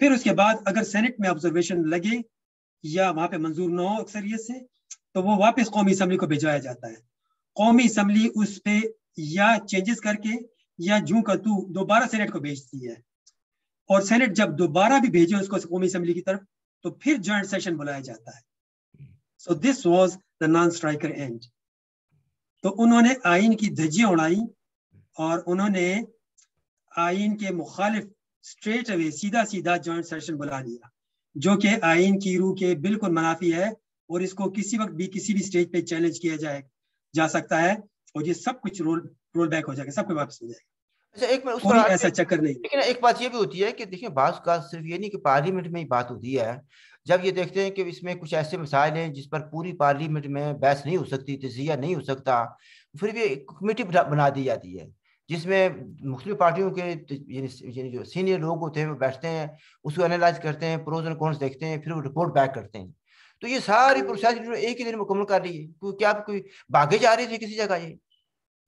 پھر اس کے بعد اگر سینٹ میں آبزرویشن لگے یا وہاں پہ منظور نہ ہو اکثریت سے تو وہ واپس قومی اسمبلی کو بھیجایا جاتا ہے. قومی اسمبلی اس پہ یا چینجز کر کے یا جوں کا تو دوبارہ سینٹ کو بھیجتی ہے, اور سینٹ جب دوبارہ بھی بھیجے اس کو قومی اسمبلی کی طرف تو پھر جوائنٹ سیشن بلایا جاتا ہے. So this was the non striker end. تو انہوں نے آئین کی دھجیاں اڑائی اور انہوں نے آئین کے مخالف اسٹریٹ اوے سیدھا جوائنٹ سیشن بلا لیا, جو کہ آئین کی روح کے بالکل منافی ہے, اور اس کو کسی وقت بھی کسی بھی اسٹیج پہ چیلنج کیا جا سکتا ہے, اور یہ سب کچھ رول بیک ہو جائے گا, سب کچھ واپس ہو جائے گا. اچھا ایک منٹ, کوئی ایسا چکر نہیں. لیکن ایک بات یہ بھی ہوتی ہے کہ دیکھیں بعض کا صرف یہ نہیں کہ پارلیمنٹ میں ہی بات ہوتی ہے, جب یہ دیکھتے ہیں کہ اس میں کچھ ایسے مسائل ہیں جس پر پوری پارلیمنٹ میں بحث نہیں ہو سکتی, تجزیہ نہیں ہو سکتا, پھر بھی ایک کمیٹی بنا دی جاتی ہے جس میں مختلف پارٹیوں کے یعنی جو سینئر لوگ ہوتے ہیں وہ بیٹھتے ہیں, اس کو انالائز کرتے ہیں, پروز اینڈ کونس دیکھتے ہیں, پھر وہ رپورٹ بیک کرتے ہیں. تو یہ ساری پروسیس ایک ہی دن مکمل کر لی ہے, کیا آپ کوئی بھاگے جا رہی تھی کسی جگہ؟ یہ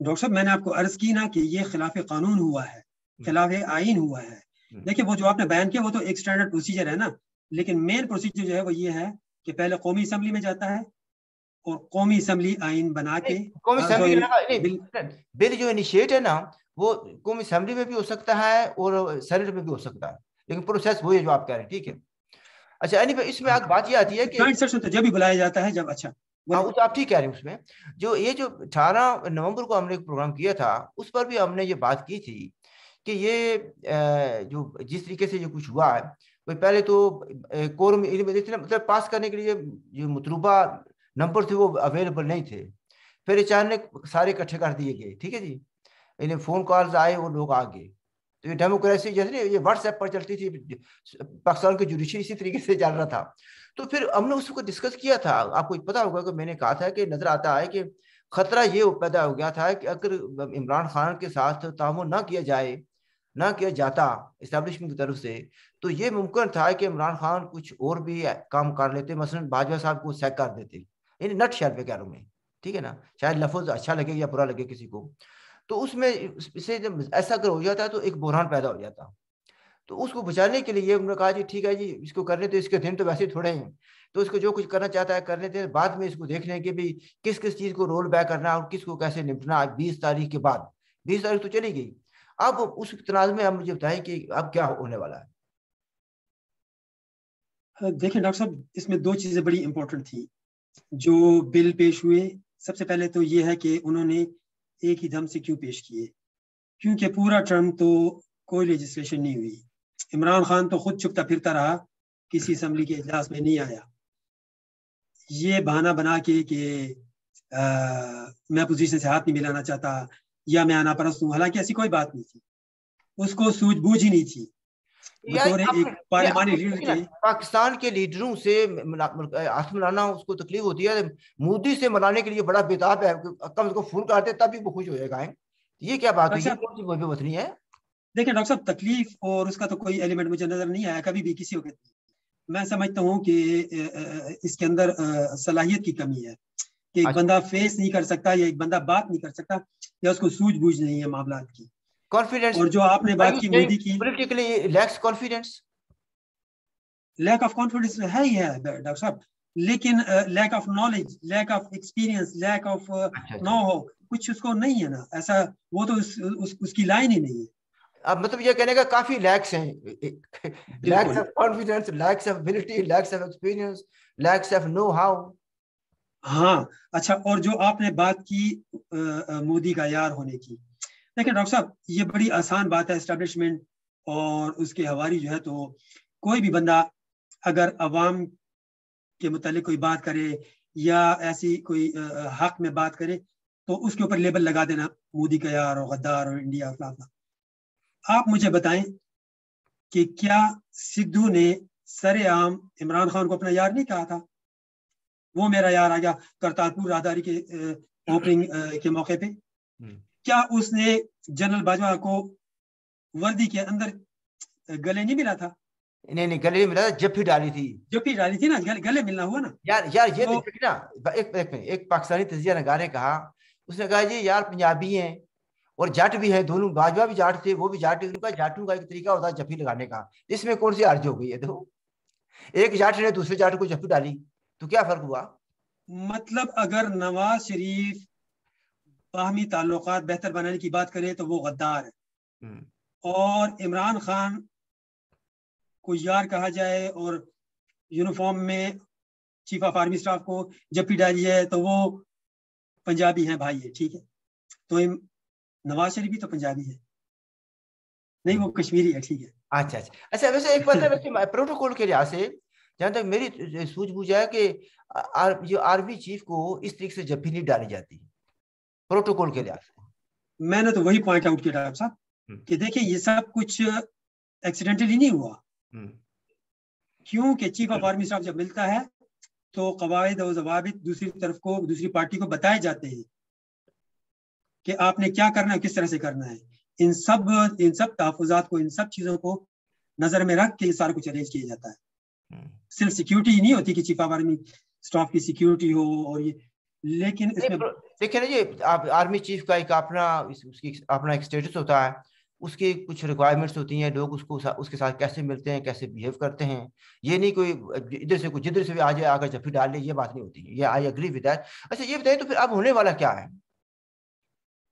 ڈاکٹر صاحب میں نے آپ کو عرض کی نا کہ یہ خلاف قانون ہوا ہے, خلاف آئین ہوا ہے. دیکھیں وہ جو آپ نے بیان کیا وہ تو ایک سٹینڈرڈ پروسیجر ہے نا, لیکن مین پروسیجر جو ہے وہ یہ ہے کہ پہلے قومی اسمبلی میں جاتا ہے اور قومی اسمبلی آئین بنا کے بل جو انیشیٹ ہے نا وہ قومی اسمبلی میں بھی ہو سکتا ہے اور سینٹ میں بھی ہو سکتا ہے, لیکن پروسیس وہی ہے جو آپ کہہ رہے ہیں. ٹھیک ہے. اچھا اس میں بات یہ آتی ہے کہ جوائنٹ سیشن تو جب بھی بلایا جاتا ہے جب. اچھا وہ تو آپ ٹھیک کہہ رہے ہیں. اس میں جو 18 نومبر کو ہم نے ایک پروگرام کیا تھا اس پر بھی ہم نے یہ بات کی تھی کہ یہ جو جس طریقے سے یہ کچھ ہوا ہے, پہلے تو کورم مطلب پاس کرنے کے لیے جو مطلوبہ نمبر تھے وہ اویلیبل نہیں تھے, پھر اچانک سارے اکٹھے کر دیے گئے. ٹھیک ہے جی, انہیں فون کالز آئے اور لوگ آ گئے. تو یہ ڈیموکریسی جیسے نا یہ واٹس ایپ پر چلتی تھی, پاکستان کی جوڈیشری اسی طریقے سے چل رہا تھا. تو پھر ہم نے اس کو ڈسکس کیا تھا, آپ کو پتا ہوگا کہ میں نے کہا تھا کہ نظر آتا ہے کہ خطرہ یہ پیدا ہو گیا تھا کہ اگر عمران خان کے ساتھ تعاون نہ کیا جاتا اسٹیبلشمنٹ کی طرف سے, تو یہ ممکن تھا کہ عمران خان کچھ اور بھی کام کر لیتے, مثلا باجوہ صاحب کو سیک کر دیتے, یعنی نٹ شیل پہ کہہ رہا ہوں میں. ٹھیک ہے نا, شاید لفظ اچھا لگے یا برا لگے کسی کو, تو اس میں سے جب ایسا اگر ہو جاتا ہے تو ایک بحران پیدا ہو جاتا. تو اس کو بچانے کے لیے انہوں نے کہا جی ٹھیک ہے جی اس کو کرنے, تو اس کے دن تو ویسے تھوڑے ہیں, تو اس کو جو کچھ کرنا چاہتا ہے کر لیتے ہیں, بعد میں اس کو دیکھ لیں کہ بھی کس چیز کو رول بیک کرنا اور کس کو کیسے نپٹنا. 20 تاریخ کے بعد, 20 تاریخ تو چلی گئی, اب اس تناظر میں آپ مجھے بتائیں کہ اب کیا ہونے والا ہے. دیکھیں ڈاکٹر صاحب اس میں 2 چیزیں بڑی امپورٹنٹ تھیں جو بل پیش ہوئے. سب سے پہلے تو یہ ہے کہ انہوں نے ایک ہی دم سے کیوں پیش کیے, کیونکہ پورا ٹرم تو کوئی لیجسلیشن نہیں ہوئی. عمران خان تو خود چھپتا پھرتا رہا, کسی اسمبلی کے اجلاس میں نہیں آیا. یہ بہانہ بنا کے کہ میں اپوزیشن سے ہاتھ نہیں ملانا چاہتا یا میں آنا پرست ہوں, حالانکہ ایسی کوئی بات نہیں تھی, اس کو سوجھ بوجھ ہی نہیں تھی. پاکستان کے لیڈروں سے ہاتھ ملانا اس کو تکلیف ہوتی ہے, مودی سے ملانے کے لیے بڑا بےتاب ہے, کم از کم فون کرتے تب بھی وہ خوش ہو جائے گا. یہ کیا بات ہے, یہ کون سی بے وطنی ہے؟ دیکھیں ڈاکٹر صاحب تکلیف اور اس کا تو کوئی ایلیمنٹ مجھے نظر نہیں آیا کبھی بھی کسی وقت. میں سمجھتا ہوں کہ اس کے اندر صلاحیت کی کمی ہے کہ ایک بندہ فیس نہیں کر سکتا یا ایک بندہ بات نہیں کر سکتا یا اس کو سوجھ بوجھ نہیں ہے معاملات کی. کانفیڈنس, اور جو آپ نے بات کی مودی کی, politically lacks confidence, lack of confidence ہے ہی ہے ڈاکٹر صاحب, لیکن lack of knowledge, lack of experience, lack of knowhow کچھ اس کو نہیں ہے نا ایسا, وہ تو اس کی لائن ہی نہیں ہے. اب مطلب یہ کہنے کا کافی لیکس ہیں, lacks of confidence, lacks of ability, lacks of experience, lacks of know how. ہاں اچھا, اور جو آپ نے بات کی مودی کا یار ہونے کی, دیکھیں ڈاکٹر صاحب یہ بڑی آسان بات ہے. اسٹیبلشمنٹ اور اس کے حواری جو ہے, تو کوئی بھی بندہ اگر عوام کے متعلق کوئی بات کرے یا ایسی کوئی حق میں بات کرے تو اس کے اوپر لیبل لگا دینا مودی کا یار اور غدار اور انڈیا فلاں. آپ مجھے بتائیں کہ کیا سدھو نے سر عام عمران خان کو اپنا یار نہیں کہا تھا؟ وہ میرا یار آ گیا کرتارپور راہداری کے اوپننگ کے موقع پہ. کیا اس نے جنرل باجوہ کو وردی کے اندر گلے نہیں ملا تھا؟ نہیں گلے نہیں ملا, جب بھی ڈالی تھی نا, گلے ملنا ہوا نا. یار یہ نا ایک پاکستانی تجزیہ نگار نے کہا, اس نے کہا جی یار پنجابی ہیں اور جٹ بھی ہے دونوں, باجوہ بھی جاٹ تھے, وہ بھی جاٹ. ان کا جاٹوں کا ایک طریقہ ہوتا ہے جفی لگانے کا, اس میں کون سی حرج ہو گئی ہے؟ تو ایک جاٹ نے دوسرے جاٹ کو جفی ڈالی تو کیا فرق ہوا؟ مطلب اگر نواز شریف باہمی تعلقات بہتر بنانے کی بات کرے تو وہ غدار ہے, اور عمران خان کو یار کہا جائے اور یونیفارم میں چیف آف آرمی اسٹاف کو جفی ڈالی ہے تو وہ پنجابی ہیں بھائی ہے, ٹھیک ہے. تو نواز شریف بھی تو پنجابی ہے, نہیں وہ کشمیری ہے, ٹھیک ہے. اچھا اچھا اچھا. ویسے ایک بات ہے, ویسے پروٹوکول کے لحاظ سے جہاں تک میری سوچ بوجھ ہے کہ جو آرمی چیف کو اس طریقے سے جفی نہیں ڈالی جاتی پروٹوکول کے لحاظ سے. میں نے تو وہی پوائنٹ آؤٹ کیا ڈاکٹر صاحب کہ دیکھیں یہ سب کچھ ایکسیڈنٹلی نہیں ہوا, کیونکہ چیف آف آرمی اسٹاف جب ملتا ہے تو قواعد اور ضوابط دوسری طرف کو, دوسری پارٹی کو بتائے جاتے ہیں کہ آپ نے کیا کرنا ہے, کس طرح سے کرنا ہے. ان سب تحفظات کو, ان سب چیزوں کو نظر میں رکھ کے یہ سارا کچھ ارینج کیا جاتا ہے. صرف سیکیورٹی ہی نہیں ہوتی کہ چیف آف آرمی اسٹاف کی سیکیورٹی ہو اور یہ, لیکن اس میں دیکھیں نا یہ آرمی چیف کا ایک اپنا ایک اسٹیٹس ہوتا ہے, اس کی کچھ ریکوائرمنٹس ہوتی ہیں, لوگ اس کے ساتھ کیسے ملتے ہیں, کیسے بیہیو کرتے ہیں. یہ نہیں کوئی ادھر سے جدھر سے بھی آ جائے آ کر جفی ڈال لے, یہ بات نہیں ہوتی. یہ آئی اگری ود دیٹ. اچھا یہ بتائیں تو پھر اب ہونے والا کیا ہے؟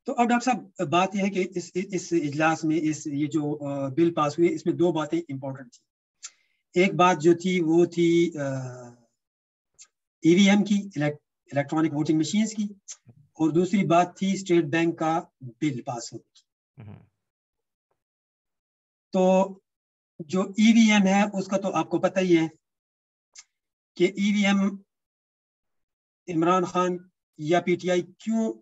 تو اب ڈاکٹر صاحب بات یہ ہے کہ اس اجلاس میں یہ جو بل پاس ہوئے, اس میں دو باتیں امپورٹنٹ تھیں. ایک بات جو تھی وہ تھی ای وی ایم کی, الیکٹرانک ووٹنگ مشینز کی, اور دوسری بات تھی اسٹیٹ بینک کا بل پاس ہونے کی. تو جو ای وی ایم ہے اس کا تو آپ کو پتہ ہی ہے کہ ای وی ایم عمران خان یا پی ٹی آئی کیوں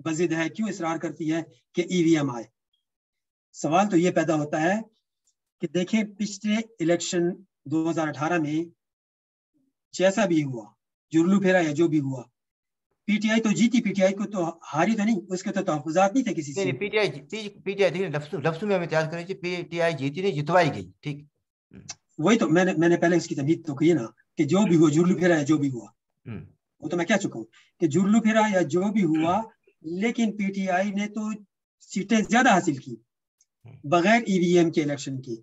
بضد ہے, کیوں اصرار کرتی ہے کہ ای وی ایم آئے. سوال تو یہ پیدا ہوتا ہے کہ دیکھیں پچھلے الیکشن 2018 میں جیسا بھی ہوا, جرلو پھیرا یا جو بھی ہوا, پی ٹی آئی تو جیتی, پی ٹی آئی کو تو ہاری تو نہیں, اس کے تو تحفظات نہیں تھے کسی سے. پی ٹی آئی لفظوں میں ہم احتیاط کریں, پی ٹی آئی جیتی نہیں, جتوائی گئی. ٹھیک, وہی تو میں نے پہلے اس کی تمہید تو کی نا کہ جو بھی ہوا, جرلو پھیرا یا جو بھی ہوا, وہ تو میں کہہ چکا ہوں کہ جرلو پھیرا یا جو بھی ہوا, لیکن پی ٹی آئی نے تو سیٹیں زیادہ حاصل کی بغیر ای وی ایم کے الیکشن کی.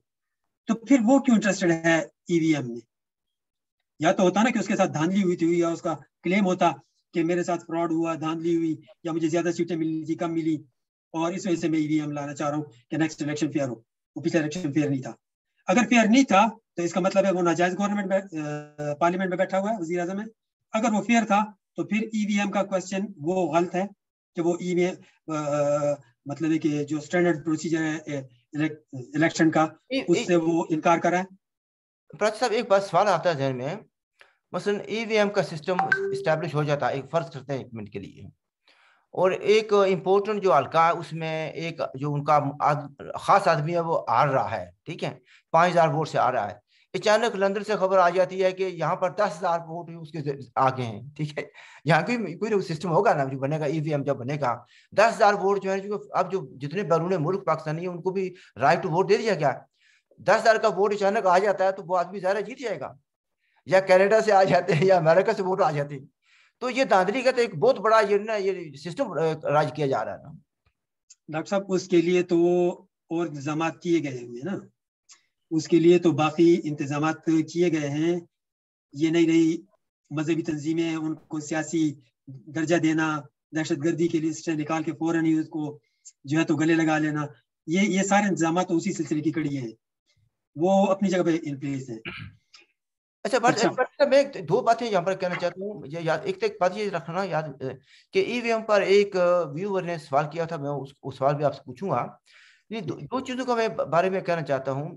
تو پھر وہ کیوں انٹرسٹڈ ہے ای وی ایم میں؟ یا تو ہوتا نا کہ اس کے ساتھ دھاندلی ہوئی تھی, یا اس کا کلیم ہوتا کہ میرے ساتھ فراڈ ہوا, دھاندلی ہوئی, یا مجھے زیادہ سیٹیں ملی تھی, کم ملی, اور اس وجہ سے میں ای وی ایم لانا چاہ رہا ہوں کہ نیکسٹ الیکشن فیئر ہو. وہ پچھلا الیکشن فیئر نہیں تھا. اگر فیئر نہیں تھا تو اس کا مطلب ہے وہ ناجائز گورنمنٹ پارلیمنٹ میں بیٹھا ہوا ہے, وزیر اعظم ہے. اگر وہ فیئر تھا تو پھر ای وی ایم کا کوشچن وہ غلط ہے کہ وہ ای وی ایم مطلب ہے کہ جو اسٹینڈرڈ پروسیجر ہے الیکشن کا, اس سے وہ انکار کر رہا ہے. پرت صاحب ایک بات سوال آتا ہے ذہن میں, مثلا ای وی ایم کا سسٹم اسٹیبلش ہو جاتا ہے, ایک فرض کرتے ہیں 1 منٹ کے لیے, اور ایک امپورٹنٹ جو حلقہ ہے اس میں ایک جو ان کا خاص آدمی ہے وہ ہار رہا ہے, ٹھیک ہے, 5000 ووٹ سے آ رہا ہے. اچانک لندن سے خبر آ جاتی ہے کہ یہاں پر 10,000 ووٹ اس کے آگے ہیں, ٹھیک ہے. یہاں کوئی سسٹم ہوگا نا جو بنے گا, ای وی ایم جب بنے گا 10,000 ووٹ جو ہے, اب جو جتنے بیرون ملک پاکستانی ہیں ان کو بھی رائٹ ٹو ووٹ دے دیا گیا. 10,000 کا ووٹ اچانک آ جاتا ہے تو وہ آدمی ظاہر جیت جائے گا, یا کینیڈا سے آ جاتے ہیں یا امریکہ سے ووٹ آ جاتے ہیں. تو یہ دھاندلی کا تو ایک بہت بڑا یہ سسٹم راج کیا جا رہا ہے نا ڈاکٹر صاحب. اس کے لیے تو اور انتظامات کیے گئے ہوئے نا, اس کے لیے تو باقی انتظامات کیے گئے ہیں. یہ نئی نئی مذہبی تنظیمیں, ان کو سیاسی درجہ دینا, دہشت گردی کے لسٹ نکال کے فوراً ہی اس کو جو ہے تو گلے لگا لینا, یہ سارے انتظامات تو اسی سلسلے کی کڑی ہیں, وہ اپنی جگہ پہ ان پلیس ہیں. اچھا میں 2 باتیں یہاں پر کہنا چاہتا ہوں. ایک بات یہ رکھنا یاد کہ ای وی ایم پر ایک ویور نے سوال کیا تھا, میں اس سوال بھی آپ سے پوچھوں گا. 2 چیزوں کا میں بارے میں کہنا چاہتا ہوں.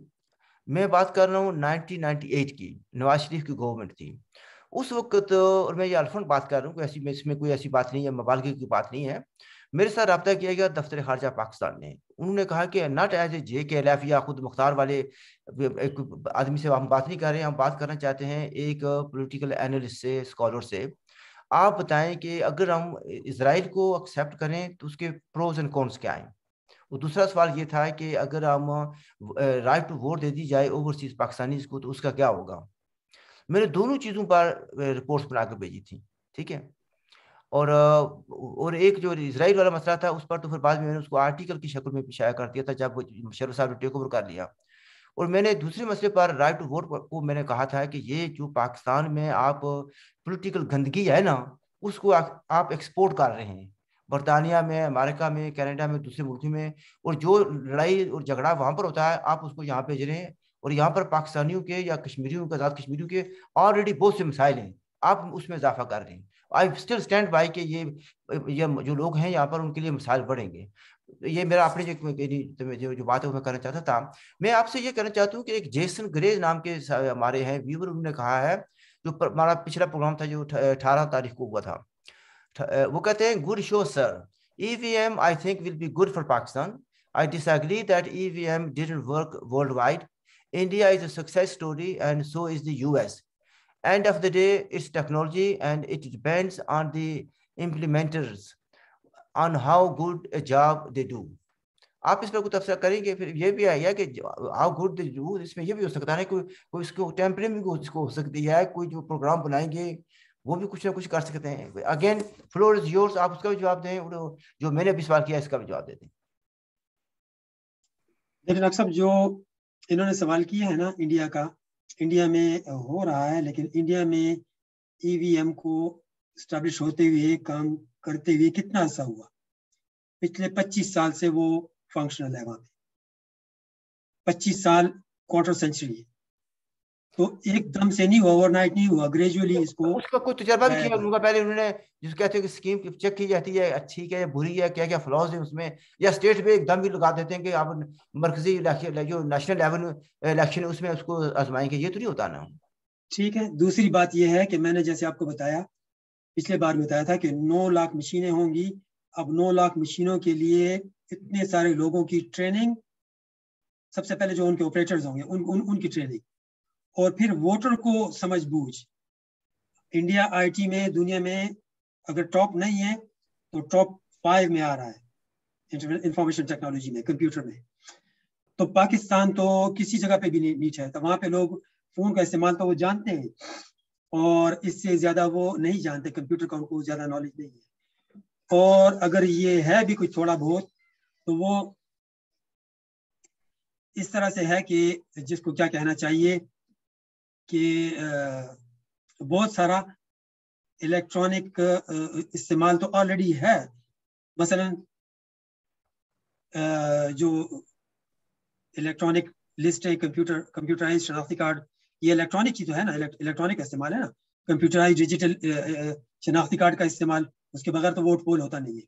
میں بات کر رہا ہوں 1998 کی, نواز شریف کی گورنمنٹ تھی اس وقت, اور میں یہ الفاظ بات کر رہا ہوں کہ اس میں کوئی ایسی بات نہیں ہے, مبالغے کی بات نہیں ہے. میرے ساتھ رابطہ کیا گیا دفتر خارجہ پاکستان نے, انہوں نے کہا کہ ناٹ ایز اے جے کے ایل ایف یا خود مختار والے ایک آدمی سے ہم بات نہیں کر رہے ہیں, ہم بات کرنا چاہتے ہیں ایک پولیٹیکل اینالسٹ سے, اسکالر سے. آپ بتائیں کہ اگر ہم اسرائیل کو ایکسیپٹ کریں تو اس کے پروز اینڈ کونس کیا ہیں. اور دوسرا سوال یہ تھا کہ اگر ہم رائٹ ٹو ووٹ دے دی جائے اوورسیز پاکستانیز کو تو اس کا کیا ہوگا. میں نے دونوں چیزوں پر رپورٹس بنا کر بھیجی تھی, ٹھیک ہے. اور ایک جو اسرائیل والا مسئلہ تھا اس پر تو پھر بعد میں نے اس کو آرٹیکل کی شکل میں شائع کر دیا تھا جب وہ مشرف صاحب نے ٹیک اوور کر لیا. اور میں نے دوسرے مسئلے پر رائٹ ٹو ووٹ کو میں نے کہا تھا کہ یہ جو پاکستان میں آپ پولیٹیکل گندگی ہے نا اس کو آپ ایکسپورٹ کر رہے ہیں برطانیہ میں, امریکہ میں, کینیڈا میں, دوسرے ملکوں میں, اور جو لڑائی اور جھگڑا وہاں پر ہوتا ہے آپ اس کو یہاں بھیج رہے ہیں. اور یہاں پر پاکستانیوں کے یا کشمیریوں کے, آزاد کشمیریوں کے آلریڈی بہت سے مسائل ہیں, آپ اس میں اضافہ کر رہے ہیں. آئی اسٹل اسٹینڈ بائی کہ یہ جو لوگ ہیں یہاں پر ان کے لیے مسائل بڑھیں گے. یہ میرا اپنی جو بات ہے وہ میں کرنا چاہتا تھا. میں آپ سے یہ کہنا چاہتا ہوں کہ ایک جیسن گریز نام کے ہمارے ہیں ویور, انہوں نے کہا ہے, جو ہمارا پچھلا پروگرام تھا جو 18 تاریخ کو ہوا تھا, وہ کہتے ہیں good show sir, E V M I think will be good for Pakistan. I disagree that E V M didn't work worldwide. India is a success story and so is the US. End of the day, it's technology and it depends on the implementers on how good a job they do. آپ اس پر کوئی تبصرہ کریں گے؟ پھر یہ بھی آیا کہ how good they do, اس میں یہ بھی ہو سکتا ہے کوئی اس کو ٹیمپرنگ بھی اس کو ہو سکتی ہے, کوئی جو پروگرام بنائیں گے وہ بھی کچھ نہ کچھ کر سکتے ہیں. اگین فلور از یورس, آپ اس کا بھی جواب دیں, جو میں نے ابھی سوال کیا اس کا بھی جواب دے دیں. لیکن ڈاکٹر صاحب جو انہوں نے سوال کیا ہے نا انڈیا کا, انڈیا میں ہو رہا ہے, لیکن انڈیا میں ای وی ایم کو اسٹیبلش ہوتے ہوئے کام کرتے ہوئے کتنا عرصہ ہوا؟ پچھلے 25 سال سے وہ فنکشنل ہے وہاں پہ. 25 سال, کوارٹر سینچری. تو ایک دم سے نہیں ہوا, اوور نائٹ نہیں ہوا, گریجولی اس کو. اس کا کوئی تجربہ بھی کیا ہوگا پہلے انہوں نے, جس کہتے ہیں کہ اسکیم چیک کی جاتی ہے اچھی ہے یا بری ہے, کیا کیا فلاز ہیں اس میں, یا اسٹیٹ پہ ایک دم بھی لگا دیتے ہیں کہ آپ مرکزی جو نیشنل لیول الیکشن اس میں اس کو آزمائیں گے, یہ تو نہیں ہوتا نا. ٹھیک ہے. دوسری بات یہ ہے کہ میں نے جیسے آپ کو بتایا, پچھلے بار بتایا تھا کہ 9 لاکھ مشینیں ہوں گی. اب 9 لاکھ مشینوں کے لیے اتنے سارے لوگوں کی ٹریننگ, سب سے پہلے جو ان کے آپریٹرز ہوں گے ان کی ٹریننگ, اور پھر ووٹر کو سمجھ بوجھ. انڈیا آئی ٹی میں دنیا میں اگر ٹاپ نہیں ہے تو ٹاپ 5 میں آ رہا ہے انفارمیشن ٹیکنالوجی میں, کمپیوٹر میں. تو پاکستان تو کسی جگہ پہ بھی نیچے ہے. تو وہاں پہ لوگ فون کا استعمال تو وہ جانتے ہیں, اور اس سے زیادہ وہ نہیں جانتے, کمپیوٹر کا ان کو زیادہ نالج نہیں ہے. اور اگر یہ ہے بھی کچھ تھوڑا بہت تو وہ اس طرح سے ہے کہ جس کو کیا کہنا چاہیے کہ بہت سارا الیکٹرانک استعمال تو آلریڈی ہے. مثلا جو الیکٹرانک لسٹ ہے, کمپیوٹرائز شناختی کارڈ, یہ الیکٹرانک چیز تو ہے نا, الیکٹرانک کا استعمال ہے نا, کمپیوٹرائز ڈیجیٹل شناختی کارڈ کا استعمال, اس کے بغیر تو ووٹ پول ہوتا نہیں ہے.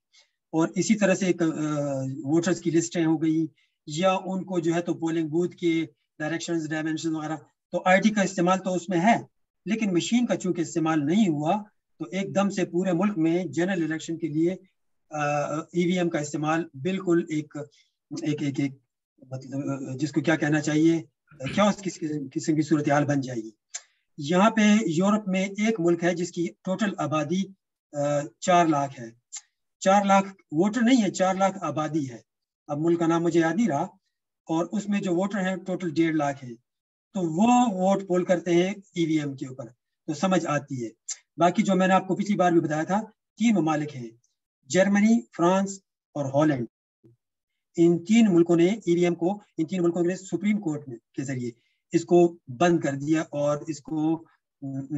اور اسی طرح سے ووٹرز کی لسٹیں ہو گئی, یا ان کو جو ہے تو پولنگ بوتھ کے ڈائریکشنز, ڈائمینشن وغیرہ, تو آئی ٹی کا استعمال تو اس میں ہے. لیکن مشین کا چونکہ استعمال نہیں ہوا تو ایک دم سے پورے ملک میں جنرل الیکشن کے لیے ای وی ایم کا استعمال بالکل ایک مطلب جس کو کیا کہنا چاہیے, کیا اس قسم کی صورتحال بن جائے گی. یہاں پہ یورپ میں ایک ملک ہے جس کی ٹوٹل آبادی 4 لاکھ ہے. 4 لاکھ ووٹر نہیں ہے, 4 لاکھ آبادی ہے. اب ملک کا نام مجھے یاد نہیں رہا, اور اس میں جو ووٹر ہیں ٹوٹل 1.5 لاکھ ہے. تو وہ ووٹ پول کرتے ہیں ای وی ایم کے اوپر, تو سمجھ آتی ہے. باقی جو میں نے آپ کو پچھلی بار بھی بتایا تھا, 3 ممالک ہیں, جرمنی, فرانس اور ہالینڈ. ان 3 ملکوں نے ای وی ایم کو, ان 3 ملکوں نے سپریم کورٹ کے ذریعے اس کو بند کر دیا اور اس کو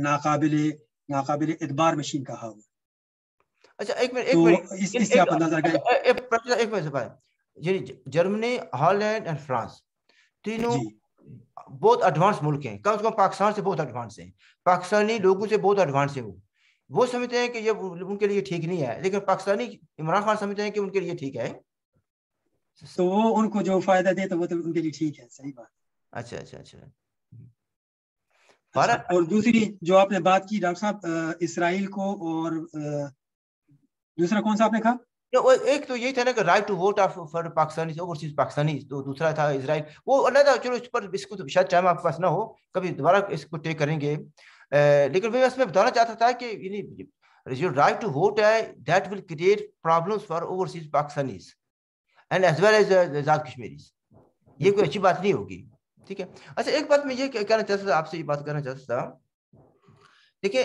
ناقابل اعتبار مشین کہا ہوا. اچھا ایک منٹ اس سے آپ اندازہ کریں, جرمنی, ہالینڈ اور فرانس تینوں بہت ایڈوانس ملک ہیں, کم سے کم پاکستان سے بہت ایڈوانس ہیں, پاکستانی لوگوں سے بہت ایڈوانس ہیں. وہ سمجھتے ہیں کہ یہ ان کے لیے ٹھیک نہیں ہے, لیکن پاکستانی عمران خان سمجھتے ہیں کہ ان کے لیے ٹھیک ہے. تو وہ ان کو جو فائدہ دے تو وہ تو ان کے لیے ٹھیک ہے. صحیح بات. اچھا اچھا اچھا. اور دوسری جو آپ نے بات کی ڈاکٹر صاحب, اسرائیل کو, اور دوسرا کون سا آپ نے کہا؟ ایک تو یہی تھا نا کہ right to vote of for Pakistani overseas Pakistani, تو دوسرا تھا اسرائیل. وہ علیحدہ, چلو اس پر اس کو شاید ٹائم آپ کے پاس نہ ہو, کبھی دوبارہ اس کو ٹیک کریں گے. لیکن میں اس میں بتانا چاہتا تھا کہ جو رائٹ ٹو ووٹ ہے that will create problems for overseas Pakistanis and as well as Azad Kashmiris. یہ کوئی اچھی بات نہیں ہوگی. ٹھیک ہے. اچھا ایک بات میں یہ کہنا چاہتا تھا, آپ سے یہ بات کرنا چاہتا تھا. دیکھیں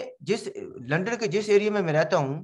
لنڈن کے جس ایریا میں رہتا ہوں,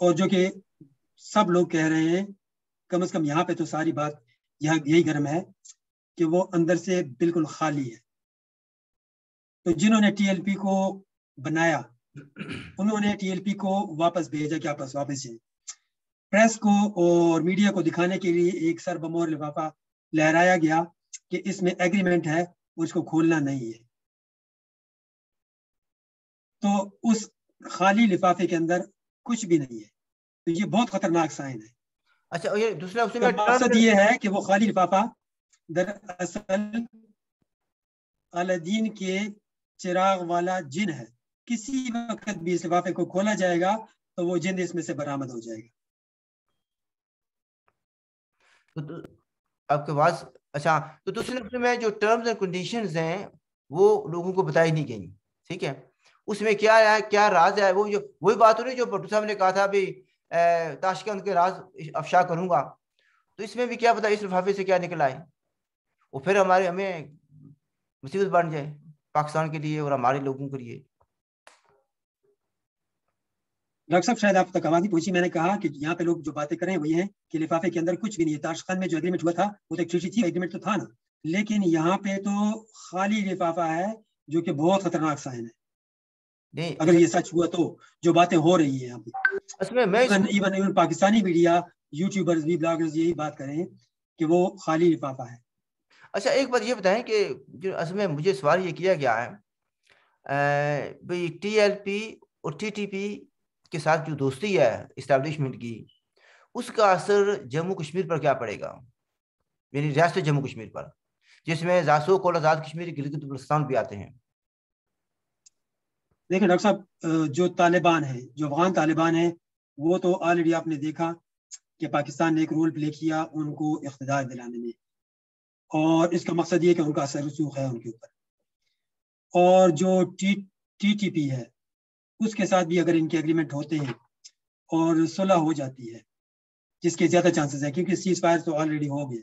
اور جو کہ سب لوگ کہہ رہے ہیں، کم از کم یہاں پہ تو ساری بات یہاں یہی گرم ہے کہ وہ اندر سے بالکل خالی ہے. تو جنہوں نے ٹی ایل پی کو بنایا انہوں نے ٹی ایل پی کو واپس بھیجا کہ آپ واپس جائیں. پریس کو اور میڈیا کو دکھانے کے لیے ایک سر بمور لفافہ لہرایا گیا کہ اس میں ایگریمنٹ ہے اور اس کو کھولنا نہیں ہے. تو اس خالی لفافے کے اندر کچھ بھی نہیں ہے. تو یہ بہت خطرناک سائن ہے. اچھا یہ دوسرا اس تو میں مقصد یہ ہے کہ وہ خالی لفافہ دراصل الدین کے چراغ والا جن ہے. کسی وقت بھی اس لفافے کو کھولا جائے گا تو وہ جن اس میں سے برآمد ہو جائے گا. آپ کے پاس اچھا تو دوسرے نفس میں جو ٹرمز اینڈ کنڈیشنز ہیں وہ لوگوں کو بتائی نہیں گئی. ٹھیک ہے، اس میں کیا ہے، کیا راز ہے؟ وہ جو وہی بات ہو رہی جو بھٹو صاحب نے کہا تھا بھی تاشقند کے راز افشا کروں گا. تو اس میں بھی کیا پتا اس لفافے سے کیا نکل آئے، وہ پھر ہمیں مصیبت بن جائے پاکستان کے لیے اور ہمارے لوگوں کے لیے. ڈاکٹر صاحب شاید آپ تک آواز نہیں پہنچی. میں نے کہا کہ یہاں پہ لوگ جو باتیں کر رہے ہیں وہی ہیں کہ لفافے کے اندر کچھ بھی نہیں ہے. تاشقند میں جو ایگریمنٹ ہوا تھا وہ تو ایک ٹریٹی تھی، ایگریمنٹ تو تھا نا. لیکن یہاں پہ تو خالی لفافہ ہے جو کہ بہت خطرناک سائن ہے اگر یہ سچ ہوا تو، جو باتیں ہو رہی ہیں یہاں پہ. ایون پاکستانی میڈیا، یوٹیوبرز بھی، بلاگرز یہی بات کریں کہ وہ خالی لفافہ ہے. اچھا ایک بات یہ بتائیں کہ جو اصل میں مجھے سوال یہ کیا گیا ہے بھئی ٹی ایل پی اور ٹی ٹی پی کے ساتھ جو دوستی ہے اسٹیبلشمنٹ کی، اس کا اثر جموں کشمیر پر کیا پڑے گا، یعنی ریاست جموں کشمیر پر، جس میں زاسو کو آزاد کشمیر گلگت بلتستان بھی آتے ہیں؟ دیکھیں ڈاکٹر صاحب، جو طالبان ہیں، جو افغان طالبان ہیں، وہ تو آلریڈی آپ نے دیکھا کہ پاکستان نے ایک رول پلے کیا ان کو اقتدار دلانے میں، اور اس کا مقصد یہ کہ ان کا اثر رسوخ ہے ان کے اوپر. اور جو ٹی ٹی پی ہے اس کے ساتھ بھی اگر ان کے ایگریمنٹ ہوتے ہیں اور صلح ہو جاتی ہے، جس کے زیادہ چانسز ہیں کیونکہ سیز فائر تو آلریڈی ہو گئے.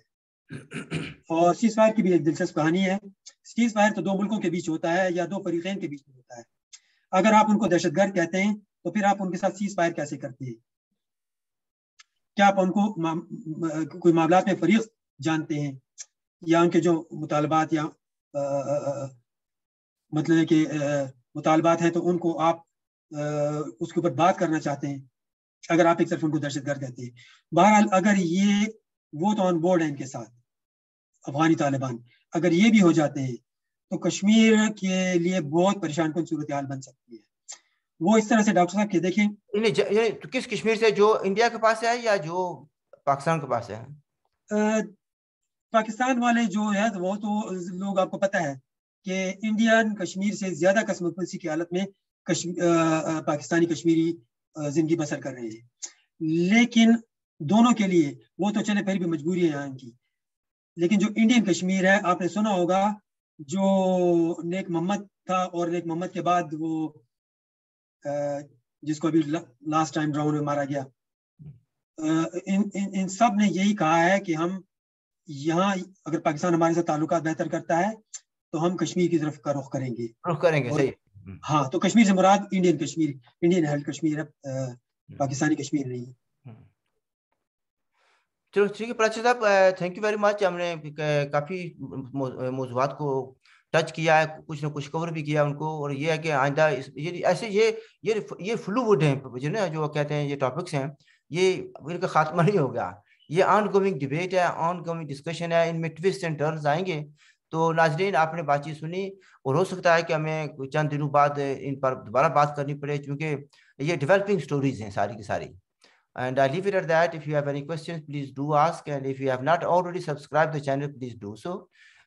اور سیز فائر کی بھی ایک دلچسپ کہانی ہے. سیز فائر تو دو ملکوں کے بیچ ہوتا ہے یا دو فریقین کے بیچ میں ہوتا ہے. اگر آپ ان کو دہشت گرد کہتے ہیں تو پھر آپ ان کے ساتھ سیز فائر کیسے کرتے ہیں؟ کیا آپ ان کو کوئی معاملات میں فریق جانتے ہیں، یا ان کے جو مطالبات یا مطلب ہے کہ مطالبات ہیں تو ان کو آپ اس کے اوپر بات کرنا چاہتے ہیں اگر آپ ایک طرف ان کو دہشت گرد کہتے ہیں؟ بہرحال اگر یہ وہ تو آن بورڈ ہیں ان کے ساتھ افغانی طالبان، اگر یہ بھی ہو جاتے ہیں تو کشمیر کے لیے بہت پریشان کن صورتحال بن سکتی ہے. وہ اس طرح سے ڈاکٹر صاحب کہ دیکھیں کس کشمیر سے، جو انڈیا کے پاس ہے یا جو پاکستان کے پاس ہے؟ پاکستان والے جو ہے وہ تو لوگ آپ کو پتہ ہے کہ انڈین کشمیر سے زیادہ قسم پرسی کی حالت میں پاکستانی کشمیری زندگی بسر کر رہے ہیں. لیکن دونوں کے لیے وہ تو چلے پھر بھی مجبوری ہے یہاں کی. لیکن جو انڈین کشمیر ہے، آپ نے سنا ہوگا جو نیک محمد تھا اور نیک محمد کے بعد وہ جس کو ابھی لاسٹ ٹائم راؤنڈ میں مارا گیا، ان سب نے یہی کہا ہے کہ ہم یہاں اگر پاکستان ہمارے ساتھ تعلقات بہتر کرتا ہے تو ہم کشمیر کی طرف کا رخ کریں گے. صحیح. ہاں، تو کشمیر سے مراد Indian Kashmir, Indian held Kashmir ہے، پاکستانی کشمیر نہیں ہے. چلو ٹھیک ہے پراچی صاحب، تھینک یو ویری مچ. ہم نے کافی موضوعات کو ٹچ کیا ہے، کچھ نہ کچھ کور بھی کیا ان کو، اور یہ ہے کہ آئندہ ایسے یہ فلوئڈ ہیں جو کہتے ہیں، یہ ٹاپکس ہیں، یہ ان کا خاتمہ نہیں ہوگا. یہ آن گوئنگ ڈبیٹ ہے، آن گوئنگ ڈسکشن ہے، ان میں ٹوسٹ اینڈ ٹرنز آئیں گے. تو ناظرین آپ نے بات چیت سنی، اور ہو سکتا ہے کہ ہمیں چند دنوں بعد ان پر دوبارہ بات کرنی پڑے، کیونکہ یہ ڈیولپنگ سٹوریز ہیں ساری کی ساری. And I leave it at that. If you have any questions, please do ask. And if you have not already subscribed the channel, please do so.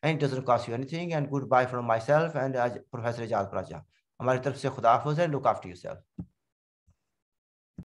And it doesn't cost you anything. And goodbye from myself and Professor Ejaz Pracha. ہماری طرف سے خدا حافظ ہے. Look after yourself.